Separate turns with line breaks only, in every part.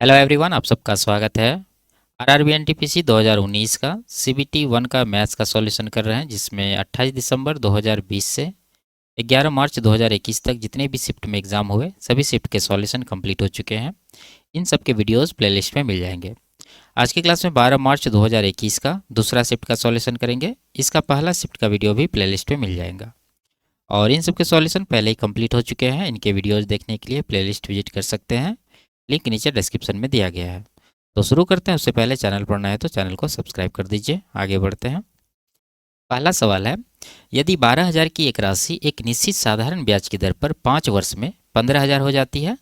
Hello everyone, आप सबका स्वागत है। आरआरबी एनटीपीसी 2019 का सीबीटी 1 का मैथ्स का सॉल्यूशन कर रहे हैं, जिसमें 28 दिसंबर 2020 से 11 मार्च 2021 तक जितने भी शिफ्ट में एग्ज़ाम हुए सभी शिफ्ट के सॉल्यूशन कंप्लीट हो चुके हैं। इन सब के वीडियोस प्लेलिस्ट में मिल जाएंगे। आज की क्लास में 12 मार्च 2021 का दूसरा शिफ्ट का सॉल्यूशन करेंगे। इसका पहला शिफ्ट का वीडियो भी प्लेलिस्ट में मिल जाएगा और इन सब के सॉल्यूशन पहले ही कंप्लीट हो चुके हैं। इनके वीडियोज़ देखने के लिए प्लेलिस्ट विजिट कर सकते हैं, लिंक नीचे डिस्क्रिप्शन में दिया गया है। तो शुरू करते हैं। उससे पहले चैनल पर नए हैं तो चैनल को सब्सक्राइब कर दीजिए। आगे बढ़ते हैं। पहला सवाल है, यदि 12,000 की एक राशि एक निश्चित साधारण ब्याज की दर पर 5 वर्ष में 15,000 हो जाती है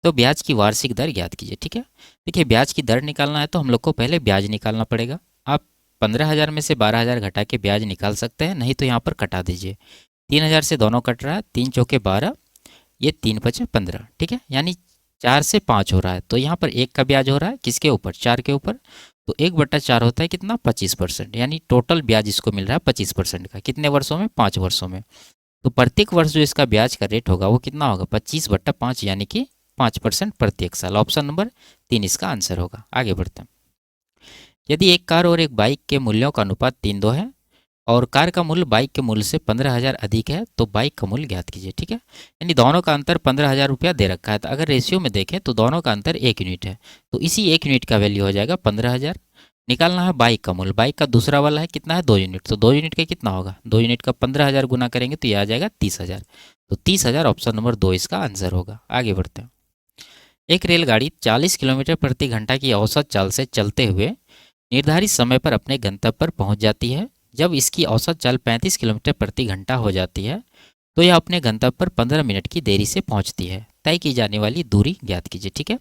तो ब्याज की वार्षिक दर ज्ञात कीजिए। ठीक है, देखिए ब्याज की दर निकालना है तो हम लोग को पहले ब्याज निकालना पड़ेगा। आप 15,000 में से 12,000 घटा के ब्याज निकाल सकते हैं, नहीं तो यहाँ पर कटा दीजिए। 3,000 से दोनों कट रहा है, 3 चौके 12, ये 3 पचे 15। ठीक है, यानी 4 से 5 हो रहा है तो यहाँ पर 1 का ब्याज हो रहा है किसके ऊपर, 4 के ऊपर। तो 1/4 होता है कितना, 25%। यानी टोटल ब्याज इसको मिल रहा है 25% का। कितने वर्षों में, 5 वर्षों में। तो प्रत्येक वर्ष जो इसका ब्याज का रेट होगा वो कितना होगा, 25/5, यानी कि 5% प्रत्येक साल। ऑप्शन नंबर 3 इसका आंसर होगा। आगे बढ़ते हैं। यदि एक कार और एक बाइक के मूल्यों का अनुपात 3:2 है और कार का मूल्य बाइक के मूल्य से 15,000 अधिक है तो बाइक का मूल्य ज्ञात कीजिए। ठीक है, यानी दोनों का अंतर 15,000 रुपया दे रखा है, तो अगर रेशियो में देखें तो दोनों का अंतर 1 यूनिट है, तो इसी 1 यूनिट का वैल्यू हो जाएगा 15,000। निकालना है बाइक का मूल्य। बाइक का दूसरा वाला है कितना है, 2 यूनिट, तो 2 यूनिट का कितना होगा, 2 यूनिट का 15,000 गुना करेंगे तो यह आ जाएगा 30,000। तो 30,000 ऑप्शन नंबर 2 इसका आंसर होगा। आगे बढ़ते हैं। एक रेलगाड़ी 40 किलोमीटर प्रति घंटा की औसत चाल से चलते हुए निर्धारित समय पर अपने गंतव्य पर पहुंच जाती है। जब इसकी औसत चाल 35 किलोमीटर प्रति घंटा हो जाती है तो यह अपने गंतव्य पर 15 मिनट की देरी से पहुंचती है। तय की जाने वाली दूरी ज्ञात कीजिए। ठीक है,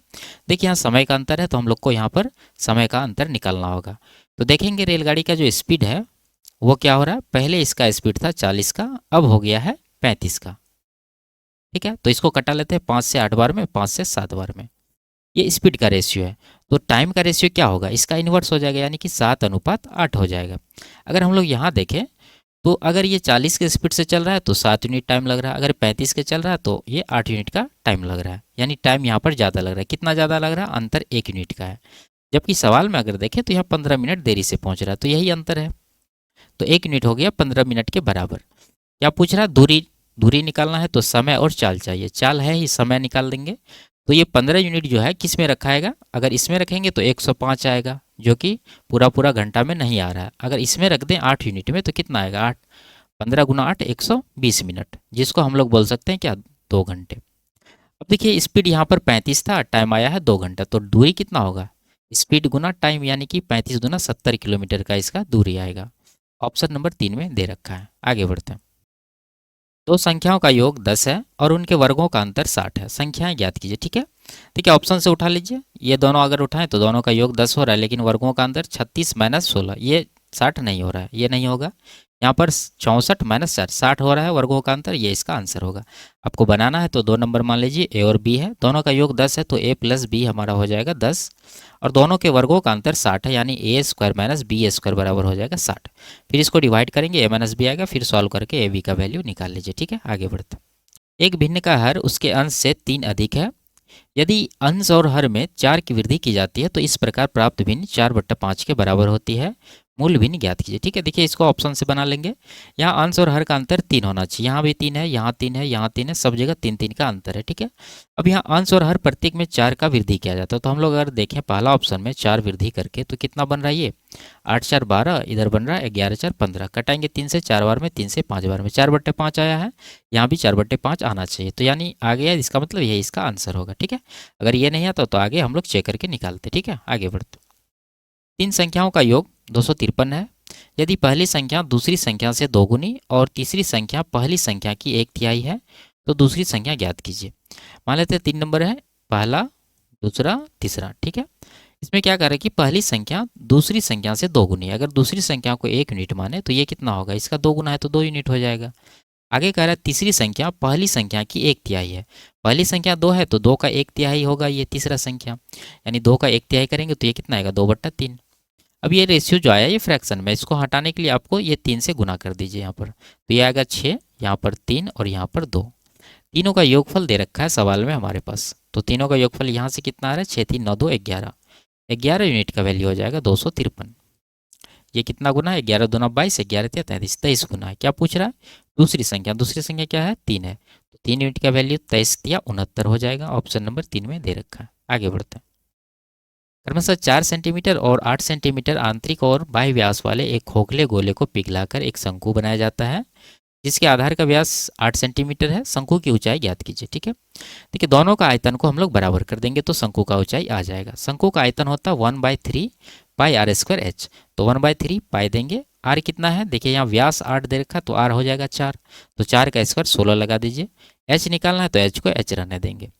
देखिए यहाँ समय का अंतर है तो हम लोग को यहाँ पर समय का अंतर निकालना होगा। तो देखेंगे रेलगाड़ी का जो स्पीड है वो क्या हो रहा है, पहले इसका स्पीड था 40 का, अब हो गया है 35 का। ठीक है, तो इसको कटा लेते हैं 5 से 8 बार में, 5 से 7 बार में। ये स्पीड का रेशियो है। तो टाइम का रेशियो क्या होगा, इसका इन्वर्स हो जाएगा, यानी कि 7:8 हो जाएगा। अगर हम लोग यहाँ देखें तो अगर ये 40 के स्पीड से चल रहा है तो 7 यूनिट टाइम लग रहा है, अगर 35 के चल रहा है तो ये 8 यूनिट का टाइम लग रहा है। यानी टाइम यहाँ पर ज़्यादा लग रहा है। कितना ज़्यादा लग रहा है, अंतर 1 यूनिट का है। जबकि सवाल में अगर देखें तो यहाँ 15 मिनट देरी से पहुँच रहा है, तो यही अंतर है। तो 1 यूनिट हो गया 15 मिनट के बराबर। क्या पूछ रहा है, दूरी। दूरी निकालना है तो समय और चाल चाहिए, चाल है ही, समय निकाल देंगे। तो ये 15 यूनिट जो है किस में रखा आएगा, अगर इसमें रखेंगे तो 105 आएगा, जो कि पूरा पूरा घंटा में नहीं आ रहा है। अगर इसमें रख दें 8 यूनिट में तो कितना आएगा, 8, 15 गुना 8, 120 मिनट, जिसको हम लोग बोल सकते हैं क्या, 2 घंटे। अब देखिए स्पीड यहाँ पर 35 था, टाइम आया है 2 घंटा, तो दूरी कितना होगा, स्पीड गुना टाइम, यानी कि 35 गुना 70 किलोमीटर का इसका दूरी आएगा। ऑप्शन नंबर 3 में दे रखा है। आगे बढ़ते हैं। दो संख्याओं का योग 10 है और उनके वर्गों का अंतर 60 है। संख्याएं ज्ञात कीजिए। ठीक है, ठीक है, ऑप्शन से उठा लीजिए। ये दोनों अगर उठाएं तो दोनों का योग 10 हो रहा है, लेकिन वर्गों का अंतर 36 माइनस 16, ये 60 नहीं हो रहा है, ये नहीं होगा। यहाँ पर 64 माइनस 4, 60 हो रहा है वर्गों का अंतर, ये इसका आंसर होगा। आपको बनाना है तो 2 नंबर मान लीजिए, ए और बी है, दोनों का योग 10 है तो ए प्लस बी हमारा हो जाएगा 10, और दोनों के वर्गों का अंतर 60 है, यानी ए स्क्वायर माइनस बी स्क्वायर बराबर हो जाएगा 60। फिर इसको डिवाइड करेंगे, ए माइनस बी आएगा, फिर सॉल्व करके ए बी का वैल्यू निकाल लीजिए। ठीक है, आगे बढ़ते हैं। एक भिन्न का हर उसके अंश से 3 अधिक है। यदि अंश और हर में 4 की वृद्धि की जाती है तो इस प्रकार प्राप्त भिन्न 4/5 के बराबर होती है। मूल भिन्न ज्ञात कीजिए। ठीक है, देखिए इसको ऑप्शन से बना लेंगे। यहाँ अंश और हर का अंतर 3 होना चाहिए, यहाँ भी 3 है, यहाँ 3 है, यहाँ 3 है, सब जगह 3-3 का अंतर है। ठीक है, अब यहाँ अंश और हर प्रत्येक में 4 का वृद्धि किया जाता है, तो हम लोग अगर देखें पहला ऑप्शन में 4 वृद्धि करके तो कितना बन रहा है, ये 8×4 12, इधर बन रहा है 11×4 15। कटाएंगे 3 से 4 बार में, 3 से 5 बार में, 4/5 आया है, यहाँ भी 4/5 आना चाहिए, तो यानी आ गया, इसका मतलब यही इसका आंसर होगा। ठीक है, अगर ये नहीं आता तो आगे हम लोग चेक करके निकालते। ठीक है, आगे बढ़ते। 3 संख्याओं का योग 253 है। यदि पहली संख्या दूसरी संख्या से दोगुनी और तीसरी संख्या पहली संख्या की 1/3 है तो दूसरी संख्या ज्ञात कीजिए। मान लेते हैं 3 नंबर है, पहला, दूसरा, तीसरा। ठीक है, इसमें क्या कर रहे हैं कि पहली संख्या दूसरी संख्या से दोगुनी है। अगर दूसरी संख्या को 1 यूनिट माने तो ये कितना होगा, इसका 2 गुना है तो 2 यूनिट हो जाएगा। आगे कह रहा है तीसरी संख्या पहली संख्या की 1/3 है। पहली संख्या 2 है तो 2 का 1/3 होगा ये तीसरा संख्या, यानी 2 का 1/3 करेंगे तो ये कितना आएगा, 2/3। अब ये रेशियो जो आया ये फ्रैक्शन में, इसको हटाने के लिए आपको ये 3 से गुना कर दीजिए यहाँ पर, तो ये आएगा 6, यहाँ पर 3 और यहाँ पर 2। तीनों का योगफल दे रखा है सवाल में हमारे पास, तो तीनों का योगफल यहाँ से कितना आ रहा है, 6 3 9 2 11, 11 यूनिट का वैल्यू हो जाएगा 253। ये कितना गुना है, 11 दूना 22, 11 तिया 33, 23 गुना है। क्या पूछ रहा है, दूसरी संख्या क्या है, 3 है, तो 3 यूनिट का वैल्यू 23 तिया 69 हो जाएगा। ऑप्शन नंबर 3 में दे रखा है। आगे बढ़ते हैं। क्रमशः 4 सेंटीमीटर और 8 सेंटीमीटर आंतरिक और बाह्य व्यास वाले एक खोखले गोले को पिघलाकर एक शंकु बनाया जाता है, जिसके आधार का व्यास 8 सेंटीमीटर है। शंकु की ऊंचाई ज्ञात कीजिए। ठीक है, देखिए दोनों का आयतन को हम लोग बराबर कर देंगे तो शंकु का ऊंचाई आ जाएगा। शंकु का आयतन होता है 1/3 पाई आर स्क्वायर एच, तो 1/3 पाई देंगे। आर कितना है, देखिए यहाँ व्यास 8 दे रखा तो आर हो जाएगा 4, तो 4 का स्क्वायर 16 लगा दीजिए। एच निकालना है तो एच को एच रहने देंगे।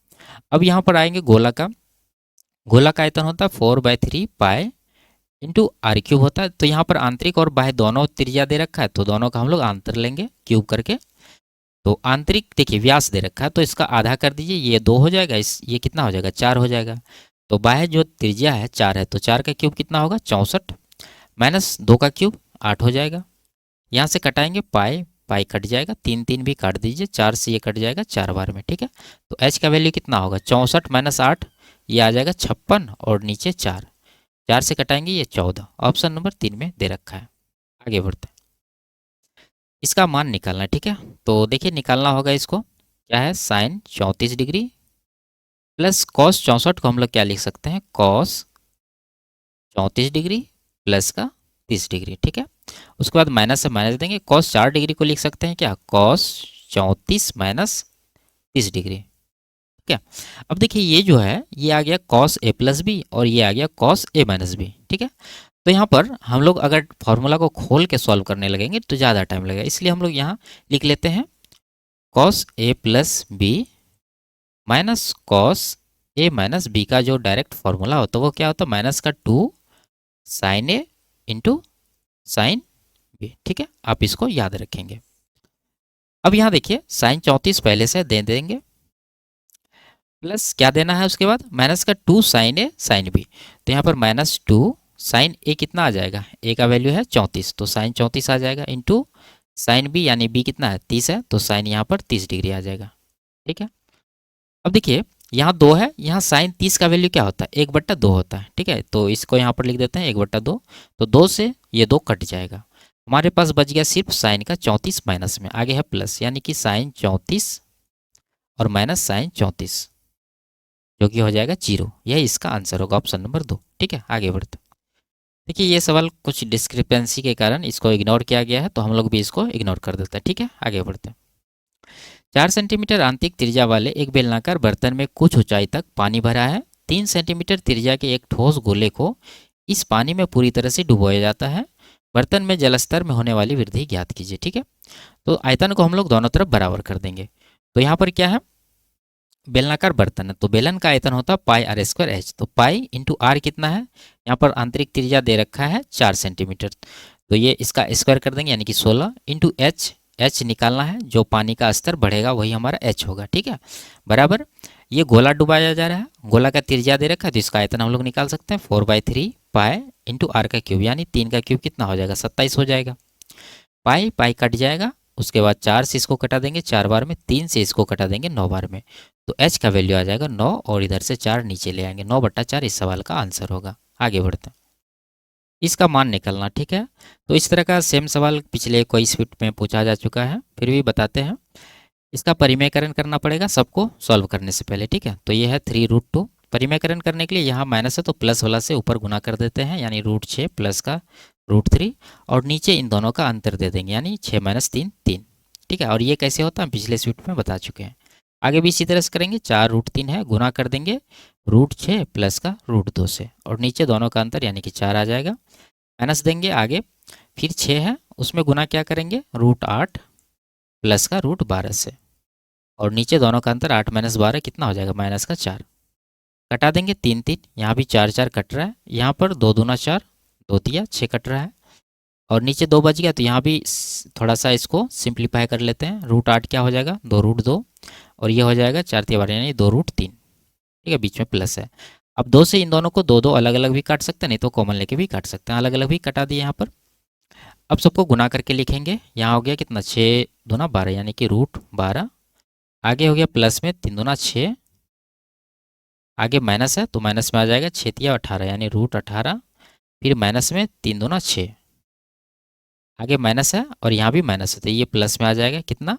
अब यहाँ पर आएंगे गोला का आयतन होता है 4/3 पाई इंटू आर क्यूब होता है। तो यहाँ पर आंतरिक और बाह्य दोनों त्रिज्या दे रखा है, तो दोनों का हम लोग आंतर लेंगे क्यूब करके। तो आंतरिक देखिए व्यास दे रखा है तो इसका आधा कर दीजिए, ये 2 हो जाएगा, इस ये कितना हो जाएगा, 4 हो जाएगा। तो बाह्य जो त्रिज्या है 4 है, तो 4 का क्यूब कितना होगा, 64 माइनस 2 का क्यूब 8 हो जाएगा। यहाँ से कटाएंगे पाई, पाई कट जाएगा, 3 3 भी काट दीजिए, 4 से ये कट जाएगा 4 बार में। ठीक है, तो एच का वैल्यू कितना होगा, 64 माइनस 8, ये आ जाएगा 56 और नीचे 4, 4 से कटाएंगे ये 14। ऑप्शन नंबर 3 में दे रखा है। आगे बढ़ते हैं, इसका मान निकालना है। ठीक है, तो देखिए निकालना होगा इसको, क्या है, साइन 34 डिग्री प्लस कॉस 64 को हम लोग क्या लिख सकते हैं, कॉस 34 डिग्री प्लस का 30 डिग्री। ठीक है, उसके बाद माइनस से माइनस देंगे, कॉस 4 डिग्री को लिख सकते हैं क्या, कॉस 34 माइनस 30 डिग्री। ठीक है, अब देखिए ये जो है ये आ गया कॉस ए प्लस बी और ये आ गया कॉस ए माइनस बी। ठीक है, तो यहाँ पर हम लोग अगर फॉर्मूला को खोल के सॉल्व करने लगेंगे तो ज़्यादा टाइम लगेगा, इसलिए हम लोग यहाँ लिख लेते हैं cos A plus B minus cos A minus B का जो डायरेक्ट फॉर्मूला होता है वो क्या होता है, माइनस का 2 साइन ए इंटू साइन बी। ठीक है, आप इसको याद रखेंगे। अब यहाँ देखिए साइन 34 पहले से दे देंगे, प्लस क्या देना है उसके बाद, माइनस का 2 साइन ए साइन बी। तो यहाँ पर माइनस 2 साइन ए कितना आ जाएगा, ए का वैल्यू है 34, तो साइन 34 आ जाएगा, इंटू साइन बी यानी बी कितना है 30 है, तो साइन यहाँ पर 30 डिग्री आ जाएगा। ठीक है, अब देखिए यहाँ 2 है, यहाँ साइन 30 का वैल्यू क्या होता है, 1/2 होता है। ठीक है, तो इसको यहाँ पर लिख देते हैं 1/2, तो 2 से ये 2 कट जाएगा, हमारे पास बच गया सिर्फ साइन का 34 माइनस में, आगे है प्लस, यानी कि साइन 34 और माइनस साइन 34 जो कि हो जाएगा 0। यह इसका आंसर होगा, ऑप्शन नंबर 2। ठीक है, आगे बढ़ते। देखिए ये सवाल कुछ डिस्क्रिपेंसी के कारण इसको इग्नोर किया गया है, तो हम लोग भी इसको इग्नोर कर देते हैं। ठीक है, आगे बढ़ते हैं। 4 सेंटीमीटर आंतरिक त्रिज्या वाले एक बेलनाकार बर्तन में कुछ ऊंचाई तक पानी भरा है। 3 सेंटीमीटर त्रिज्या के एक ठोस गोले को इस पानी में पूरी तरह से डुबोया जाता है। बर्तन में जलस्तर में होने वाली वृद्धि ज्ञात कीजिए। ठीक है, तो आयतन को हम लोग दोनों तरफ बराबर कर देंगे। तो यहाँ पर क्या है, बेलनाकार बर्तन है तो बेलन का आयतन होता है पाई आर स्क्वायर एच, तो पाई इंटू आर कितना है, यहाँ पर आंतरिक त्रिज्या दे रखा है 4 सेंटीमीटर, तो ये इसका स्क्वायर कर देंगे यानी कि 16 इंटू एच, एच निकालना है, जो पानी का स्तर बढ़ेगा वही हमारा एच होगा। ठीक है, बराबर ये गोला डुबाया जा रहा है, गोला का त्रिज्या दे रखा है तो इसका आयतन हम लोग निकाल सकते हैं 4/3 पाई इंटू आर का क्यूब, यानी 3 का क्यूब कितना हो जाएगा, 27 हो जाएगा। पाई पाई कट जाएगा, उसके बाद 4 से इसको कटा देंगे 4 बार में, 3 से इसको कटा देंगे 9 बार में, तो h का वैल्यू आ जाएगा 9 और इधर से 4 नीचे ले आएंगे, 9/4 इस सवाल का आंसर होगा। आगे बढ़ते हैं, इसका मान निकालना। ठीक है, तो इस तरह का सेम सवाल पिछले कोई स्वीट में पूछा जा चुका है, फिर भी बताते हैं। इसका परिमेयकरण करना पड़ेगा सबको सॉल्व करने से पहले। ठीक है, तो ये है 3√2, परिमेयकरण करने के लिए यहाँ माइनस है तो प्लस वाला से ऊपर गुना कर देते हैं, यानी √6 प्लस का √3, और नीचे इन दोनों का अंतर दे देंगे, यानी 6 - 3 3। ठीक है, और ये कैसे होता है पिछले स्वीट में बता चुके हैं। आगे भी इसी तरह से करेंगे, 4√3 है, गुना कर देंगे √6 प्लस का √2 से, और नीचे दोनों का अंतर यानी कि 4 आ जाएगा, माइनस देंगे आगे, फिर 6 है उसमें गुना क्या करेंगे, √8 प्लस का √12 से, और नीचे दोनों का अंतर 8 - 12 कितना हो जाएगा, -4। कटा देंगे 3 3, यहाँ भी 4 4 कट रहा है, यहाँ पर 2 दूना 4, 2 तिया 6 कट रहा है, और नीचे 2 बच गया, तो यहाँ भी थोड़ा सा इसको सिंप्लीफाई कर लेते हैं, √8 क्या हो जाएगा, 2√2, और ये हो जाएगा 4 तिया 12 यानी 2√3। ठीक है, बीच में प्लस है। अब 2 से इन दोनों को 2 2 अलग अलग भी काट सकते हैं, नहीं तो कॉमन लेके भी काट सकते हैं, अलग अलग भी कटा दिए यहाँ पर। अब सबको गुना करके लिखेंगे, यहाँ हो गया कितना, 6 दूना 12 यानी कि √12, आगे हो गया प्लस में 3 दूना 6 आगे माइनस है तो माइनस में आ जाएगा 6×18 यानी √18, फिर माइनस में 3×2=6, आगे माइनस है और यहाँ भी माइनस है तो ये प्लस में आ जाएगा कितना,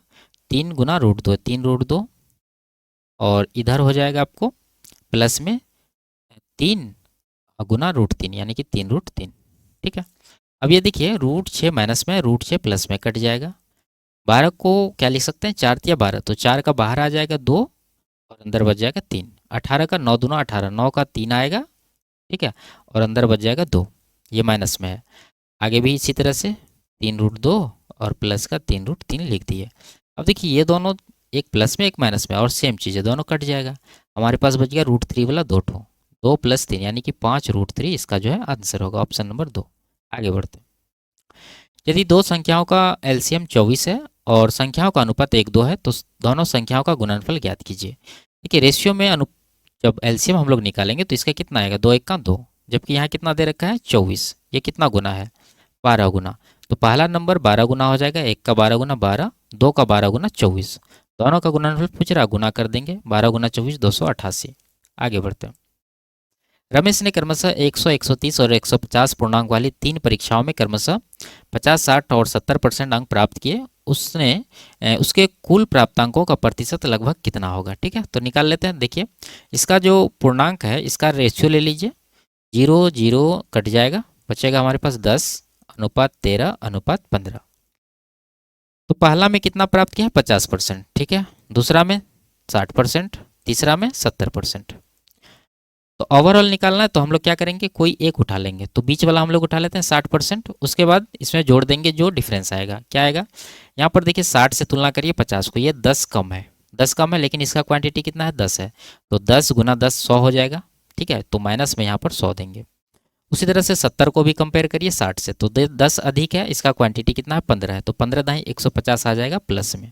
3×√2, 3√2, और इधर हो जाएगा आपको प्लस में 3×√3 यानी कि 3√3। ठीक है, अब ये देखिए √6 माइनस में, √6 प्लस में कट जाएगा। 12 को क्या लिख सकते हैं, 4×12, तो 4 का बाहर आ जाएगा 2 और अंदर बच जाएगा 3। 18 का 9×2=18, 9 का 3 आएगा, ठीक है, और अंदर बच जाएगा 2, ये माइनस में है। आगे भी इसी तरह से 3√2 और प्लस का 3√3 लिख दिए। अब देखिए ये दोनों एक प्लस में एक माइनस में और सेम चीज़ है, दोनों कट जाएगा। हमारे पास बच गया √3 वाला 2 ठो, 2 + 3 यानी कि 5√3 इसका जो है आंसर होगा, ऑप्शन नंबर 2। आगे बढ़ते हैं। यदि दो संख्याओं का एलसीएम 24 है और संख्याओं का अनुपात 1:2 है तो दोनों संख्याओं का गुणनफल ज्ञात कीजिए। देखिए रेशियो में जब एलसीएम हम लोग निकालेंगे तो इसका कितना आएगा, 2×1=2, जबकि यहाँ कितना दे रखा है 24, ये कितना गुना है 12 गुना। तो पहला नंबर 12 गुना हो जाएगा, 1 का 12 गुना 12, 2 का 12 गुना 24, दोनों का गुणनफल पूछ रहा, गुना कर देंगे, 12 गुना 24 288। आगे बढ़ते हैं। रमेश ने क्रमशः 100, 130 और 150 पूर्णांक वाली 3 परीक्षाओं में क्रमशः 50, 60 और 70% अंक प्राप्त किए। उसने उसके कुल प्राप्तांकों का प्रतिशत लगभग कितना होगा। ठीक है, तो निकाल लेते हैं। देखिए इसका जो पूर्णांक है इसका रेशियो ले लीजिए, 0 0 कट जाएगा, बचेगा हमारे पास 10:13:15। तो पहला में कितना प्राप्त किया है 50%, ठीक है, दूसरा में 60%, तीसरा में 70%। तो ओवरऑल निकालना है तो हम लोग क्या करेंगे, कोई एक उठा लेंगे, तो बीच वाला हम लोग उठा लेते हैं 60%। उसके बाद इसमें जोड़ देंगे जो डिफरेंस आएगा, क्या आएगा, यहाँ पर देखिए 60 से तुलना करिए 50 को, ये 10 कम है, 10 कम है, लेकिन इसका क्वांटिटी कितना है 10 है, तो 10 × 10 100 हो जाएगा। ठीक है, तो माइनस में यहाँ पर 100 देंगे। उसी तरह से 70 को भी कंपेयर करिए 60 से, तो 10 अधिक है, इसका क्वांटिटी कितना है 15 है, तो 15×10 150 आ जाएगा प्लस में।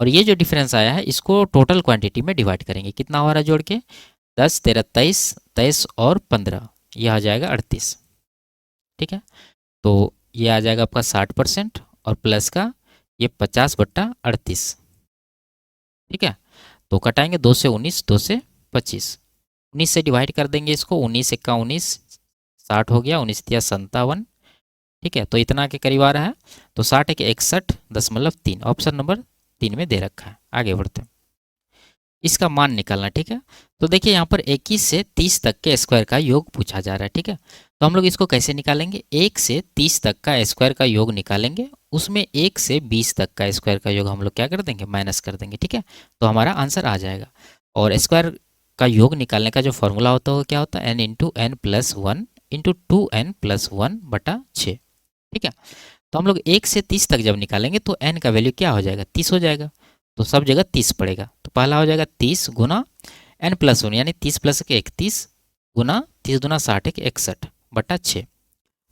और ये जो डिफरेंस आया है इसको टोटल क्वांटिटी में डिवाइड करेंगे, कितना हो रहा है जोड़ के, 10 13 23, 23 और 15, ये आ जाएगा 38। ठीक है, तो ये आ जाएगा आपका 60% और प्लस का ये 50/38। ठीक है, तो कटाएंगे 2 से 19, 2 से 25, 19 से डिवाइड कर देंगे इसको, 19 × 19 60 हो गया, 19×3 = 57। ठीक है, तो इतना के करीब आ रहा है, तो 60 × 61.3, ऑप्शन नंबर 3 में दे रखा है। आगे बढ़ते हैं, इसका मान निकालना। ठीक है, तो देखिए यहाँ पर 21 से 30 तक के स्क्वायर का योग पूछा जा रहा है। ठीक है, तो हम लोग इसको कैसे निकालेंगे, 1 से 30 तक का स्क्वायर का योग निकालेंगे, उसमें 1 से 20 तक का स्क्वायर का योग हम लोग क्या कर देंगे, माइनस कर देंगे। ठीक है, तो हमारा आंसर आ जाएगा। और स्क्वायर का योग निकालने का जो फॉर्मूला होता है वो क्या होता है, n×n+1 × 2n+1/6। ठीक है, तो हम लोग 1 से 30 तक जब निकालेंगे तो n का वैल्यू क्या हो जाएगा, 30 हो जाएगा, तो सब जगह 30 पड़ेगा। तो पहला हो जाएगा 30 × n+1 यानी 30 + 1 31 गुना 30 × 60 61/6,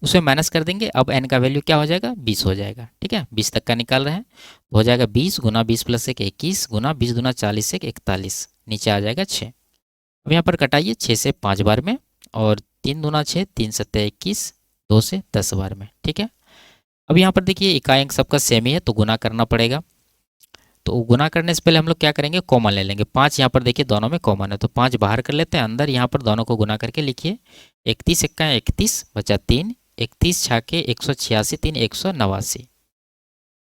उसमें माइनस कर देंगे। अब n का वैल्यू क्या हो जाएगा, 20 हो जाएगा। ठीक है, 20 तक का निकाल रहे हैं तो हो जाएगा 20 × 20 + 1 21 गुना 20 × 40 41, नीचे आ जाएगा 6। अब यहाँ पर कटाइए 6 से 5 बार में, और 3 दूना 6, 3 7 21, 2 से 10 बार में। ठीक है, अब यहाँ पर देखिए इकाई अंक सबका सेम ही है तो गुना करना पड़ेगा। तो गुना करने से पहले हम लोग क्या करेंगे, कॉमन ले लेंगे। 5 यहाँ पर देखिए दोनों में कॉमन है, तो 5 बाहर कर लेते हैं, अंदर यहाँ पर दोनों को गुना करके लिखिए, 31 × 31 बचा 3, 31 × 6 186, 3 189,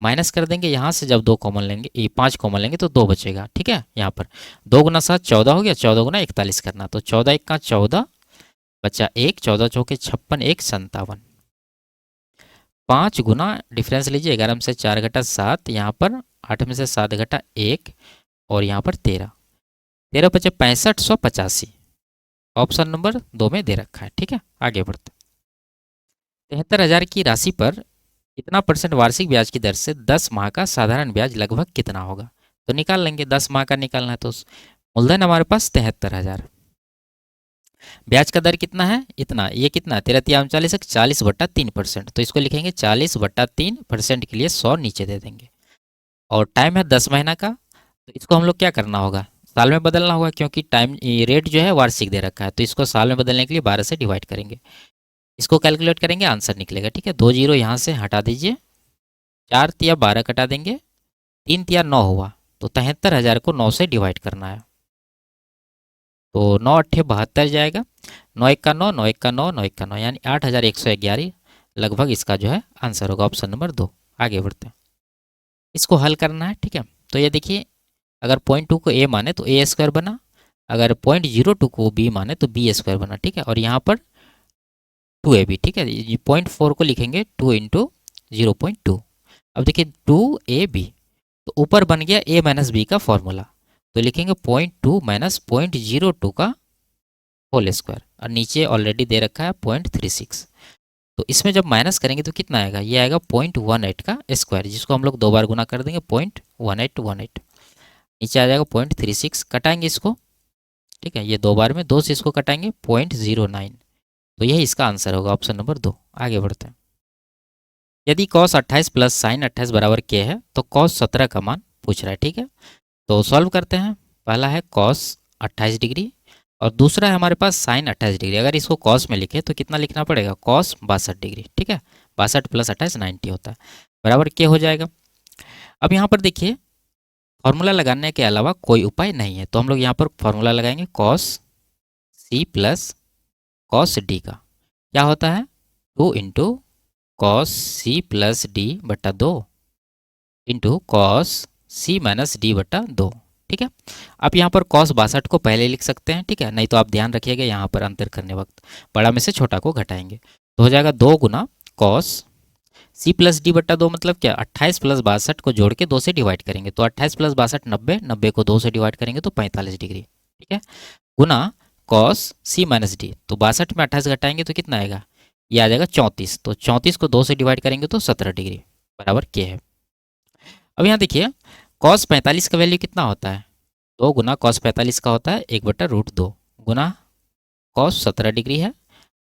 माइनस कर देंगे यहाँ से। जब 2 कॉमन लेंगे, ये 5 कॉमन लेंगे तो 2 बचेगा। ठीक है, यहाँ पर 2 × 7 14 हो गया, 14 × 41 करना, तो 14 × 1 = 14 बचा 1, 14 चौके 56, 1 57। 5 गुना डिफरेंस लीजिए, 11 में से 4 घटा 7, यहाँ पर 8 में से 7 घटा 1, और यहाँ पर 13, 13 बचे 6585, ऑप्शन नंबर 2 में दे रखा है। ठीक है, आगे बढ़ते, 73,000 की राशि पर कितना % वार्षिक ब्याज की दर से 10 माह का साधारण ब्याज लगभग कितना होगा। तो निकाल लेंगे, 10 माह का निकालना है तो मूलधन हमारे पास 73,000, ब्याज का दर कितना है, इतना, ये कितना 13×3 = 40, 40/3%, तो इसको लिखेंगे 40/3% के लिए 100 नीचे दे देंगे। और टाइम है 10 महीना का, तो इसको हम लोग क्या करना होगा, साल में बदलना होगा, क्योंकि टाइम रेट जो है वार्षिक दे रखा है, तो इसको साल में बदलने के लिए 12 से डिवाइड करेंगे, इसको कैलकुलेट करेंगे, आंसर निकलेगा। ठीक है, 2 जीरो यहाँ से हटा दीजिए, 4 × 12 कटा देंगे, 3 × 9 हुआ, तो 73,000 को 9 से डिवाइड करना है। तो 9 8 72 जाएगा, 9 1 का 9, 9 1 का 9, 9 1 का 9 यानी 8111 लगभग इसका जो है आंसर होगा ऑप्शन नंबर 2। आगे बढ़ते हैं, इसको हल करना है। ठीक है, तो ये देखिए, अगर 0.2 को ए माने तो ए स्क्वायर बना, अगर 0.02 को बी माने तो बी स्क्वायर बना। ठीक है, और यहाँ पर 2ab। ठीक है, 0.4 को लिखेंगे 2 इंटू 0.2। अब देखिए 2ab, तो ऊपर बन गया a माइनस बी का फॉर्मूला, तो लिखेंगे 0.2 माइनस 0.02 का होल स्क्वायर, और नीचे ऑलरेडी दे रखा है 0.36। तो इसमें जब माइनस करेंगे तो कितना आएगा, ये आएगा 0.18 का स्क्वायर, जिसको हम लोग 2 बार गुना कर देंगे 0.1818, नीचे आ जाएगा 0.36, कटाएंगे इसको। ठीक है, ये 2 बार में 2 से इसको कटाएंगे 0.09, तो यही इसका आंसर होगा ऑप्शन नंबर 2। आगे बढ़ते हैं, यदि cos 28 प्लस साइन 28 बराबर k है तो cos 17 का मान पूछ रहा है। ठीक है, तो सॉल्व करते हैं। पहला है cos 28 डिग्री और दूसरा है हमारे पास साइन 28 डिग्री। अगर इसको cos में लिखे तो कितना लिखना पड़ेगा, cos 62 डिग्री। ठीक है, 62 प्लस 28 90 होता है, बराबर k हो जाएगा। अब यहाँ पर देखिए, फॉर्मूला लगाने के अलावा कोई उपाय नहीं है, तो हम लोग यहाँ पर फॉर्मूला लगाएंगे cos c प्लस cos d का क्या होता है, 2 into cos c plus d बटा 2 into cos c minus d बटा 2। ठीक है, आप यहाँ पर कॉस 62 को पहले लिख सकते हैं। ठीक है, नहीं तो आप ध्यान रखिएगा यहाँ पर अंतर करने वक्त बड़ा में से छोटा को घटाएंगे, तो हो जाएगा 2 गुना कॉस सी प्लस डी बटा 2, मतलब क्या 28 प्लस 62 को जोड़ के 2 से डिवाइड करेंगे, तो 28 प्लस 62 90, 90 को 2 से डिवाइड करेंगे तो 45 डिग्री। ठीक है, गुना कॉस सी माइनस डी, तो 62 में 28 घटाएंगे तो कितना आएगा, ये आ जाएगा 34, तो 34 को 2 से डिवाइड करेंगे तो 17 डिग्री, बराबर के है। अब यहाँ देखिए कॉस 45 का वैल्यू कितना होता है, 2 गुना कॉस 45 का होता है 1/√2 गुना कॉस 17 डिग्री है,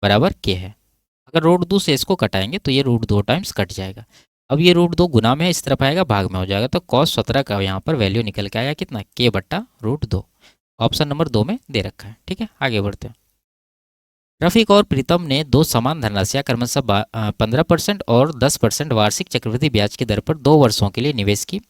बराबर के है। अगर √2 से इसको कटाएंगे तो ये √2 टाइम्स कट जाएगा। अब ये √2 गुना में इस तरफ आएगा, भाग में हो जाएगा, तो कॉस 17 का यहाँ पर वैल्यू निकल के आएगा कितना, k/√2। ऑप्शन नंबर 2 में दे रखा है। ठीक है, आगे बढ़ते हैं। रफीक और प्रीतम ने 2 समान धनराशियां क्रमशः 15% और 10% वार्षिक चक्रवृद्धि ब्याज की दर पर 2 वर्षों के लिए निवेश की।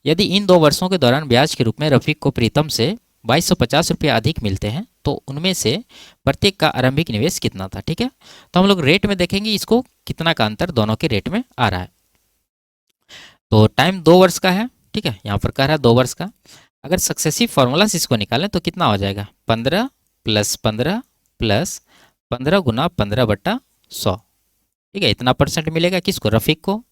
यदि इन 2 वर्षों के दौरान ब्याज के रूप में रफीक को प्रीतम से 2250 रुपये अधिक मिलते हैं तो उनमें से प्रत्येक का आरंभिक निवेश कितना था। ठीक है, तो हम लोग रेट में देखेंगे इसको कितना का अंतर दोनों के रेट में आ रहा है। तो टाइम 2 वर्ष का है। ठीक है, यहाँ पर कह रहा है 2 वर्ष का। अगर सक्सेसिव फॉर्मूला से इसको निकालें तो कितना हो जाएगा, 15 प्लस 15 प्लस 15 गुना 15/100। ठीक है, इतना परसेंट मिलेगा किसको, रफीक को।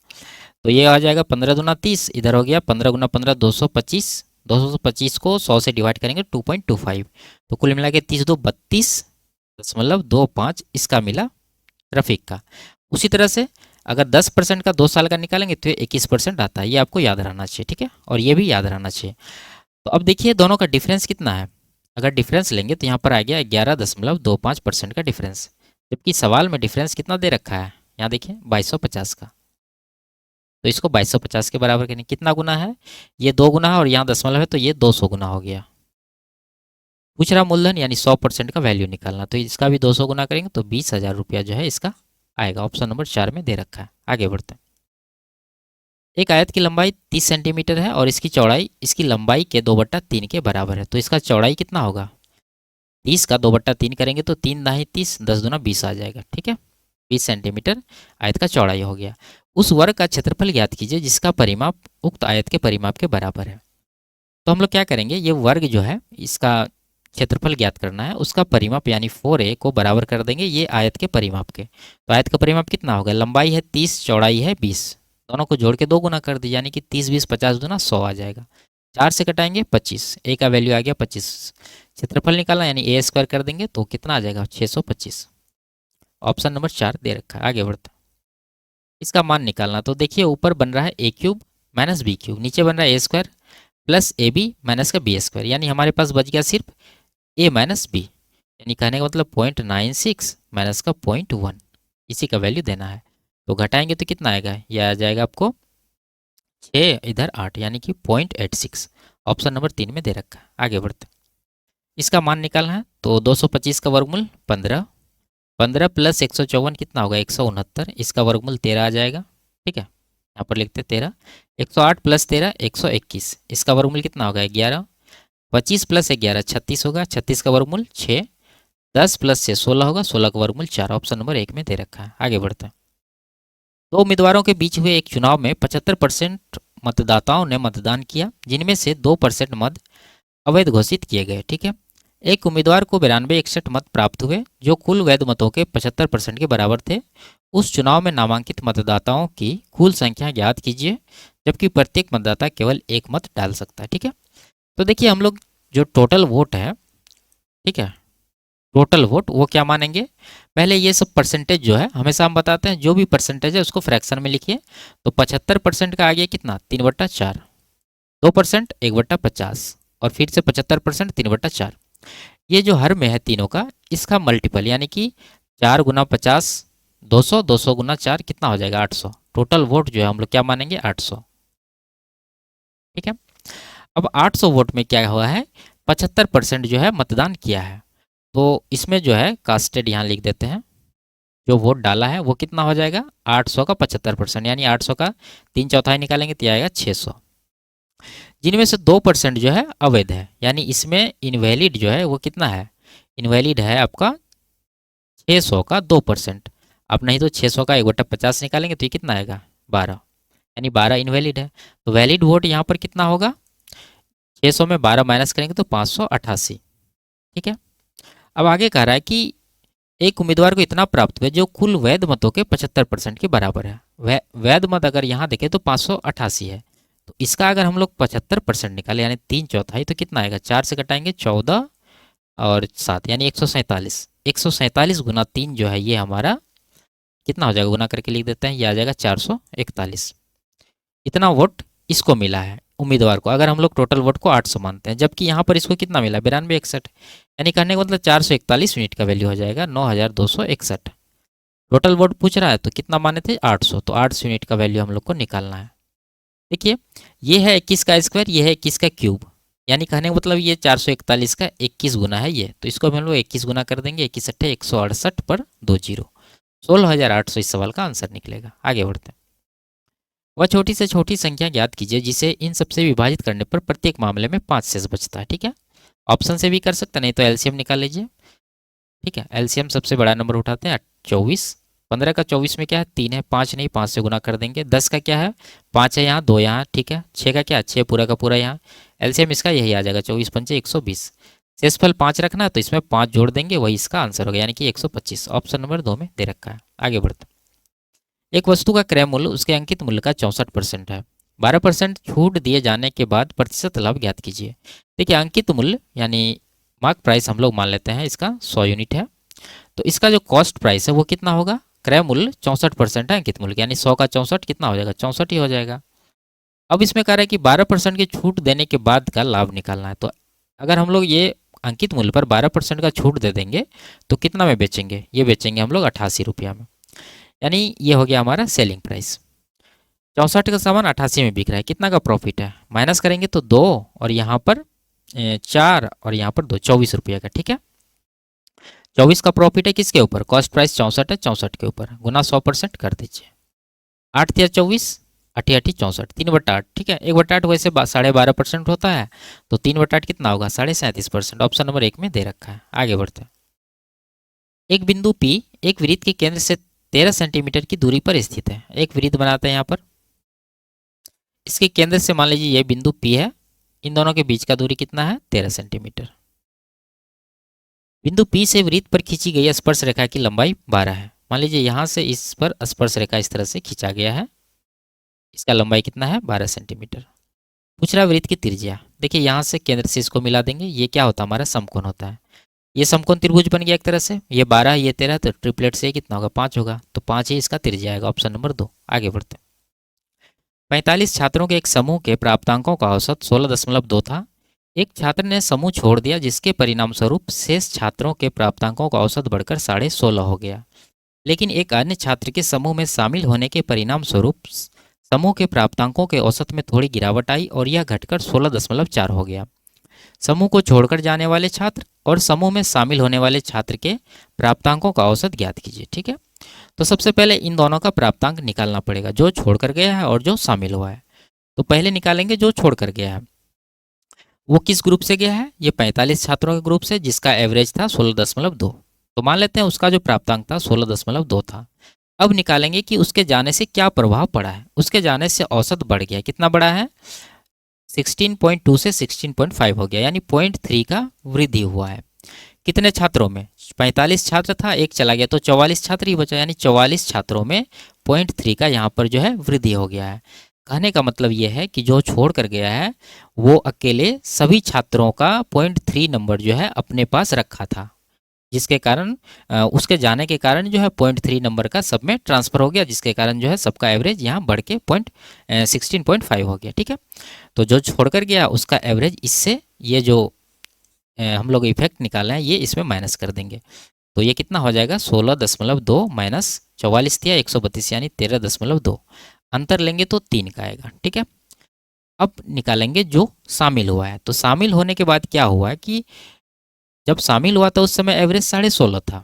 तो ये आ जाएगा 15 दूना 30, इधर हो गया 15 गुना 15 225, 225 को 100 से डिवाइड करेंगे 2.25, तो कुल मिला के 30 2 32.25 इसका मिला रफीक का। उसी तरह से अगर 10% का 2 साल का निकालेंगे तो 21% आता है, ये आपको याद रहना चाहिए। ठीक है, और ये भी याद रहना चाहिए। तो अब देखिए दोनों का डिफरेंस कितना है, अगर डिफरेंस लेंगे तो यहाँ पर आ गया 11.25% का डिफरेंस, जबकि सवाल में डिफरेंस कितना दे रखा है, यहाँ देखिए 2250 का। तो इसको 2250 के बराबर करेंगे, कितना गुना है, ये 2 गुना है और यहाँ दशमलव है तो ये 200 गुना हो गया। पूछ रहा मूलधन यानी 100% का वैल्यू निकालना, तो इसका भी 200 गुना करेंगे तो 20,000 रुपया जो है इसका आएगा। ऑप्शन नंबर 4 में दे रखा है। आगे बढ़ते हैं। एक आयत की लंबाई 30 सेंटीमीटर है और इसकी चौड़ाई इसकी लंबाई के 2/3 के बराबर है, तो इसका चौड़ाई कितना होगा, 30 का 2/3 करेंगे तो 3 दाही 30, 10 दूना 20 आ जाएगा। ठीक है, 20 सेंटीमीटर आयत का चौड़ाई हो गया। उस वर्ग का क्षेत्रफल ज्ञात कीजिए जिसका परिमाप उक्त आयत के परिमाप के बराबर है। तो हम लोग क्या करेंगे, ये वर्ग जो है इसका क्षेत्रफल ज्ञात करना है, उसका परिमाप यानी 4a को बराबर कर देंगे ये आयत के परिमाप के। तो आयत का परिमाप कितना होगा, लंबाई है 30, चौड़ाई है 20, दोनों को जोड़ के 2 गुना कर दी, यानी कि 30 20 50 दूना 100 आ जाएगा। 4 से कटाएंगे 25, ए का वैल्यू आ गया 25। क्षेत्रफल निकालना यानी ए स्क्वायर कर देंगे तो कितना आ जाएगा, 625। ऑप्शन नंबर 4 दे रखा है। आगे बढ़ते हैं, इसका मान निकालना। तो देखिए ऊपर बन रहा है a³ माइनस b³, नीचे बन रहा है a² प्लस ab माइनस का b², यानी हमारे पास बच गया सिर्फ a माइनस b, यानी कहने का मतलब 0.96 माइनस का 0.1, इसी का वैल्यू देना है। तो घटाएंगे तो कितना आएगा, यह आ जाएगा आपको 6 इधर 8, यानी कि 0.86। ऑप्शन नंबर 3 में दे रखा है। आगे बढ़ते हैं, इसका मान निकालना है। तो 225 का वर्गमूल 15, 15 प्लस 154 कितना होगा, 169, इसका वर्गमूल 13 आ जाएगा। ठीक है, यहाँ पर लिखते हैं 13। 108 प्लस 13 121, इसका वर्गमूल कितना होगा, 11। 25 प्लस 11 36 होगा, 36 का वर्गमूल 6, 10 प्लस 6 16 होगा, 16 का वर्गमूल 4। ऑप्शन नंबर 1 में दे रखा है। आगे बढ़ते हैं। दो उम्मीदवारों के बीच हुए एक चुनाव में 75% मतदाताओं ने मतदान किया, जिनमें से 2% मत अवैध घोषित किए गए। ठीक है। एक उम्मीदवार को 9261 मत प्राप्त हुए, जो कुल वैध मतों के 75% के बराबर थे। उस चुनाव में नामांकित मतदाताओं की कुल संख्या ज्ञात कीजिए, जबकि प्रत्येक मतदाता केवल एक मत डाल सकता है। ठीक है। तो देखिए हम लोग जो टोटल वोट है, ठीक है, टोटल वोट वो क्या मानेंगे, पहले ये सब परसेंटेज जो है हमेशा हम बताते हैं, जो भी परसेंटेज है उसको फ्रैक्शन में लिखिए। तो 75% का आ गया कितना, 3/4, 2% 1/50, और फिर से 75% 3/4। ये जो हर में है तीनों का, इसका मल्टीपल यानी कि 4 गुना 50 200, 200 गुना 4 कितना हो जाएगा 800। टोटल वोट जो है हम लोग क्या मानेंगे 800। ठीक है। अब 800 वोट में क्या हुआ है, 75% जो है मतदान किया है। तो इसमें जो है कास्टेड यहाँ लिख देते हैं, जो वोट डाला है वो कितना हो जाएगा 800 का 75%, यानी 800 का 3/4 निकालेंगे तो आएगा 600। जिनमें से 2% जो है अवैध है, यानी इसमें इनवैलिड जो है वो कितना है, इनवैलिड है आपका 600 का 2%। आप नहीं तो 600 का 1/50 निकालेंगे तो ये कितना आएगा 12, यानी 12 इनवैलिड है। तो वैलिड वोट यहाँ पर कितना होगा, 600 में 12 माइनस करेंगे तो 588। ठीक है। अब आगे कह रहा है कि एक उम्मीदवार को इतना प्राप्त हुआ जो कुल वैध मतों के 75% के बराबर है। वैध मत अगर यहाँ देखें तो 588 है। तो इसका अगर हम लोग 75% निकाले यानी 3/4, तो कितना आएगा, 4 से घटाएंगे 14 और 7 यानी 147। 147 गुना 3 जो है ये हमारा कितना हो जाएगा, गुना करके लिख देते हैं, ये आ जाएगा 441। इतना वोट इसको मिला है उम्मीदवार को, अगर हम लोग टोटल वोट को 800 मानते हैं। जबकि यहाँ पर इसको कितना मिला 9261, यानी कहने का मतलब 441 यूनिट का वैल्यू हो जाएगा 9261। टोटल वोट पूछ रहा है तो कितना माने थे 800, तो 800 यूनिट का वैल्यू हम लोग को निकालना है। देखिए ये है 21 का स्क्वायर, ये है 21 का क्यूब, यानी कहने का मतलब ये 441 का 21 गुना है ये, तो इसको हम लोग 21 गुना कर देंगे, 21 अट्ठे 168 पर 2 जीरो, 16,800 इस सवाल का आंसर निकलेगा। आगे बढ़ते हैं। वह छोटी से छोटी संख्या ज्ञात कीजिए जिसे इन सबसे विभाजित करने पर प्रत्येक मामले में 5 शेष बचता है। ठीक है। ऑप्शन से भी कर सकते, नहीं तो एलसीएम निकाल लीजिए। ठीक है। एलसीएम सबसे बड़ा नंबर उठाते हैं 24, 15 का 24 में क्या है 3 है, 5 नहीं 5 से गुना कर देंगे। 10 का क्या है 5 है यहाँ 2 यहाँ। ठीक है। 6 का क्या 6 पूरा का पूरा यहाँ। एलसीएम इसका यही आ जाएगा 24 पंचे 120। शेषफल 5 रखना है तो इसमें 5 जोड़ देंगे, वही इसका आंसर होगा, यानी कि 125। ऑप्शन नंबर 2 में दे रखा है। आगे बढ़ते हैं। एक वस्तु का क्रय मूल्य उसके अंकित मूल्य का 64% है। 12% छूट दिए जाने के बाद प्रतिशत लाभ ज्ञात कीजिए। देखिए अंकित मूल्य यानी मार्क प्राइस हम लोग मान लेते हैं इसका 100 यूनिट है, तो इसका जो कॉस्ट प्राइस है वो कितना होगा, क्रय मूल्य 64% है अंकित मूल्य, यानी 100 का 64 कितना हो जाएगा 64 ही हो जाएगा। अब इसमें कह रहा है कि 12% की छूट देने के बाद का लाभ निकालना है। तो अगर हम लोग ये अंकित मूल्य पर 12% का छूट दे देंगे तो कितना में बेचेंगे, ये बेचेंगे हम लोग 88 रुपया में, यानी ये हो गया हमारा सेलिंग प्राइस। 64 का सामान 88 में बिक रहा है, कितना का प्रॉफिट है, माइनस करेंगे तो 2 और यहाँ पर 4 और यहाँ पर 2, 24 रुपये का। ठीक है। 24 का प्रॉफिट है किसके ऊपर, कॉस्ट प्राइस 64 है, 64 के ऊपर गुना 100% कर दीजिए। 8 तिया 24, 8 8 64, 3/8। ठीक है। 1/8 वैसे 12.5% होता है, तो 3/8 कितना होगा 37%। ऑप्शन नंबर 1 में दे रखा है। आगे बढ़ते हैं। एक बिंदु P एक वृत्त के केंद्र से 13 सेंटीमीटर की दूरी पर स्थित है। एक वृत्त बनाते हैं यहाँ पर, इसके केंद्र से मान लीजिए ये बिंदु P है, इन दोनों के बीच का दूरी कितना है 13 सेंटीमीटर। बिंदु P से वृत्त पर खींची गई स्पर्श रेखा की लंबाई 12 है। मान लीजिए यहाँ से इस पर स्पर्श रेखा इस तरह से खींचा गया है, इसका लंबाई कितना है 12 सेंटीमीटर। पूछ रहा है वृत्त की त्रिज्या। देखिए यहाँ से केंद्र से इसको मिला देंगे, ये क्या होता है हमारा समकोण होता है। ये समकोण त्रिभुज बन गया एक तरह से, ये 12 ये 13, तो ट्रिपलेट से कितना होगा 5 होगा, तो 5 ही इसका त्रिज्या आएगा। Option number 2। आगे बढ़ते हैं। 45 छात्रों के एक समूह के प्राप्तांकों का औसत 16.2 था। एक छात्र ने समूह छोड़ दिया, जिसके परिणाम स्वरूप शेष छात्रों के प्राप्तांकों का औसत बढ़कर 16.5 हो गया। लेकिन एक अन्य छात्र के समूह में शामिल होने के परिणाम स्वरूप समूह के प्राप्तांकों के औसत में थोड़ी गिरावट आई और यह घटकर 16.4 हो गया। समूह को छोड़कर जाने वाले छात्र और समूह में शामिल होने वाले छात्र के प्राप्तांकों का औसत ज्ञात कीजिए। ठीक है। तो सबसे पहले इन दोनों का प्राप्तांक निकालना पड़ेगा, जो छोड़कर गया है और जो शामिल हुआ है। तो पहले निकालेंगे जो छोड़कर गया है। वो किस ग्रुप से गया है? ये 45 छात्रों के ग्रुप से, जिसका एवरेज था 16.2। तो मान लेते हैं उसका जो प्राप्तांक था 16.2 था। अब निकालेंगे कि उसके जाने से क्या प्रभाव पड़ा है। उसके जाने से औसत बढ़ गया, कितना बढ़ा है? 16.2 से 16.5 हो गया, यानी 0.3 का वृद्धि हुआ है। कितने छात्रों में? 45 छात्र था, एक चला गया तो 44 छात्र ही बचा, यानी 44 छात्रों में 0.3 का यहाँ पर जो है वृद्धि हो गया है। कहने का मतलब ये है कि जो छोड़ कर गया है वो अकेले सभी छात्रों का 0.3 नंबर जो है अपने पास रखा था, जिसके कारण उसके जाने के कारण जो है 0.3 नंबर का सब में ट्रांसफर हो गया, जिसके कारण जो है सबका एवरेज यहाँ बढ़ के 16.5 हो गया। ठीक है, तो जो छोड़कर गया उसका एवरेज, इससे ये जो हम लोग इफेक्ट निकालना है ये इसमें माइनस कर देंगे। तो ये कितना हो जाएगा? 16.2 माइनस 44 दिया 132, यानी 13.2। अंतर लेंगे तो 3 का आएगा। ठीक है, अब निकालेंगे जो शामिल हुआ है। तो शामिल होने के बाद क्या हुआ है कि जब शामिल हुआ था उस समय एवरेज 16.5 था,